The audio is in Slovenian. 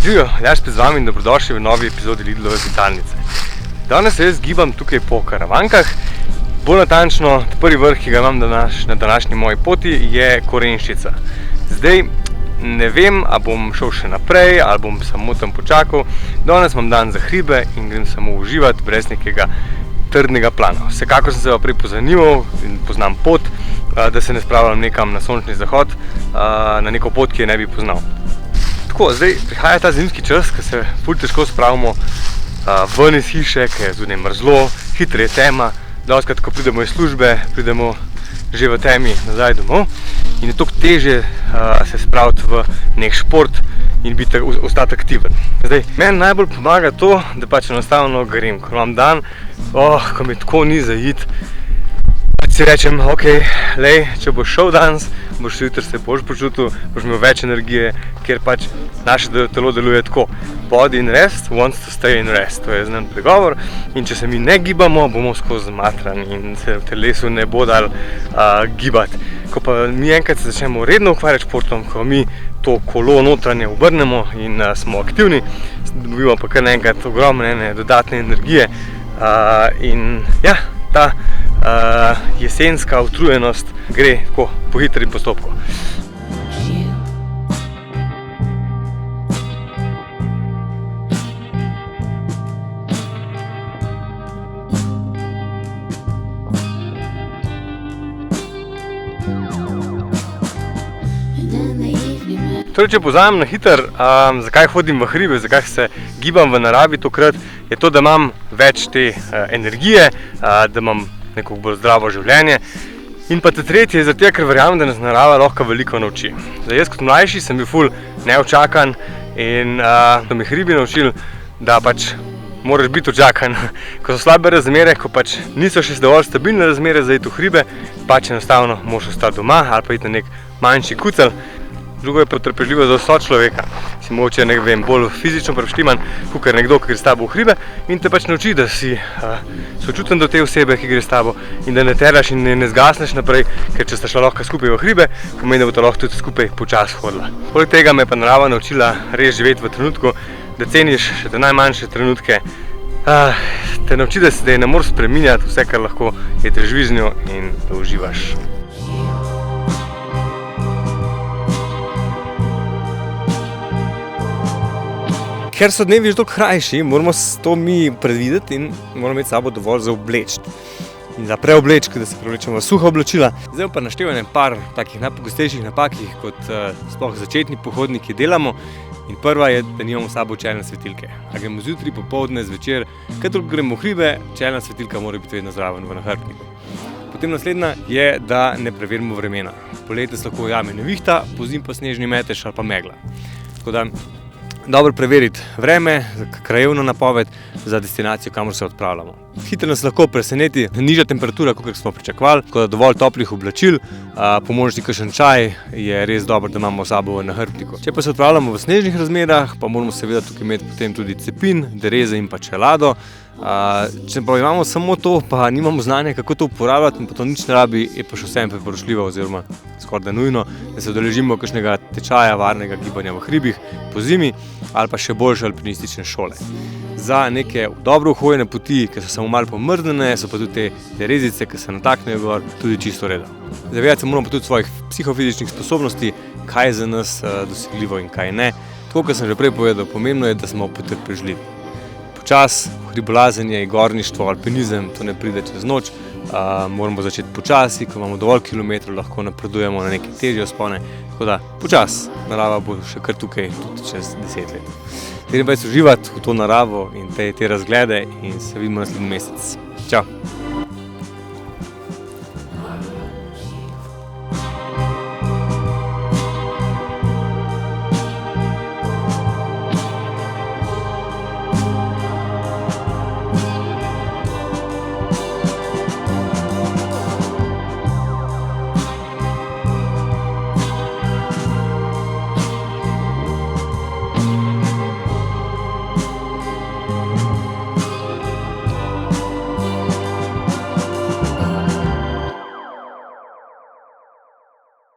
Živijo, Aljaž spet z vami in dobrodošli v novi epizodi Lidlove Vitalnice. Danes se jaz gibam tukaj po Karavankah. Bolj natančno, prvi vrh, ki ga imam na današnji moji poti, je Korenščica. Zdaj ne vem, ali bom šel še naprej, ali bom samo tam počakal. Danes imam dan za hribe in grem samo uživati brez nekega trdnega plana. Vsekakor sem se pa prej pozanimal in poznam pot, da se ne spravljam nekam na sončni zahod, na neko pot, ki je ne bi poznal. Tako, zdaj prihaja ta zimski čas, ko se ful težko spravimo ven iz hiše, ker je zunaj mrzlo, hitro je tema. Dostikrat, ko pridemo iz službe, pridemo že v temi nazaj domov in je toliko težje se spraviti v nek šport in ostati aktiven. Zdaj, meni najbolj pomaga to, da pač enostavno grem, ko imam dan, ko mi tako ni za iti. Si rečem, ok, lej, če boš šel danes, boš jutri se boš počutil, boš imel več energije, ker pač naše telo deluje tako. Body in rest wants to stay in rest, to je znan pregovor. In če se mi ne gibamo, bomo skozi zmatrani in se v telesu ne bo dal gibati. Ko pa mi enkrat se začnemo redno ukvarjati športom, ko mi to kolo notranje obrnemo in smo aktivni, dobimo pa kar naenkrat ogromne dodatne energije in ja, ta jesenska utrujenost gre tako po hitrem postopku. Torej, če povzamem na hiter, zakaj hodim v hribe, zakaj se gibam v naravi tokrat, je to, da imam več te energije, da imam neko bolj zdravo življenje. In pa tretje je zato, ker verjamem, da nas narava lahko veliko nauči. Zdaj, jaz kot mlajši sem bil ful neočakan in so mi hribi naučili, da pač moraš biti očakan. Ko so slabe razmere, ko pač niso še dovolj stabilne razmere za iti v hribe, pač enostavno moraš ostati doma ali pa iti na nek manjši kucelj. Drugo je potrpežljivo za vso človeka. Si mogoče bolj fizično preštiman, kakor nekdo, ki gre s tabo v hribe in te pač nauči, da si sočuten do te osebe, ki gre s tabo in da ne teraš in ne zgasneš naprej, ker če sta šla lahko skupaj v hribe, pomeni, da bo ta lahko tudi skupaj počasi hodila. Poleg tega me je pa narava naučila res živeti v trenutku, da ceniš še te najmanjše trenutke, te nauči, da se ne moraš spreminjati vse, kar lahko je držiš z njo in da uživaš. Ker so dnevi že toliko krajši, moramo to mi predvideti in moramo imeti s sabo dovolj za obleči. In za preobleči, da se prevlečemo v suha oblačila. Zdaj pa naštevam par takih najpogostejših napak, kot sploh začetni pohodniki delamo. In prva je, da nimamo s sabo čelne svetilke. A gremo zjutraj, popoldne, zvečer, kadar gremo v hribe, čelna svetilka mora biti vedno zraven v nahrbtniku. Potem naslednja je, da ne preverimo vremena. Poleti se lahko ujame nevihta, pozimi pa snežni metež ali pa megla. Tako da dobro preveriti vreme, krajevno napoved za destinacijo, kamor se odpravljamo. Hitro nas lahko preseneti nižja temperatura, kot smo pričakovali, tako da dovolj toplih oblačil, po možnosti kakšen čaj je res dobro, da imamo s sabo v nahrbtniku. Če pa se odpravljamo v snežnih razmerah, pa moramo seveda tukaj imeti potem tudi cepin, dereze in pa čelado. Če pa imamo samo to, pa nimamo znanja, kako to uporabljati in pa to nič ne rabi, je pa še vsem priporočljivo oziroma skoraj nujno, da se udeležimo kakšnega tečaja varnega gibanja v hribih po zimi ali pa še boljše alpinistične šole. Za neke dobro uhojene poti, ki so samo malo pomrznjene, so pa tudi te derezice, ki se nataknejo gor, tudi čisto reda. Zavedati se moramo pa tudi svojih psihofizičnih sposobnosti, kaj je za nas dosegljivo in kaj ne. Tako, kot sem že prej povedal, pomembno je, da smo potrpežljivi. Počas, hribolazenje, gorništvo, alpinizem, to ne pride čez noč. Moramo začeti počasi, ko imamo dovolj kilometrov, lahko napredujemo na neke težje vzpone. Tako da počas, narava bo še kar tukaj tudi čez 10 let. Treba je uživati v to naravo in te razglede in se vidimo naslednji mesec. Čau!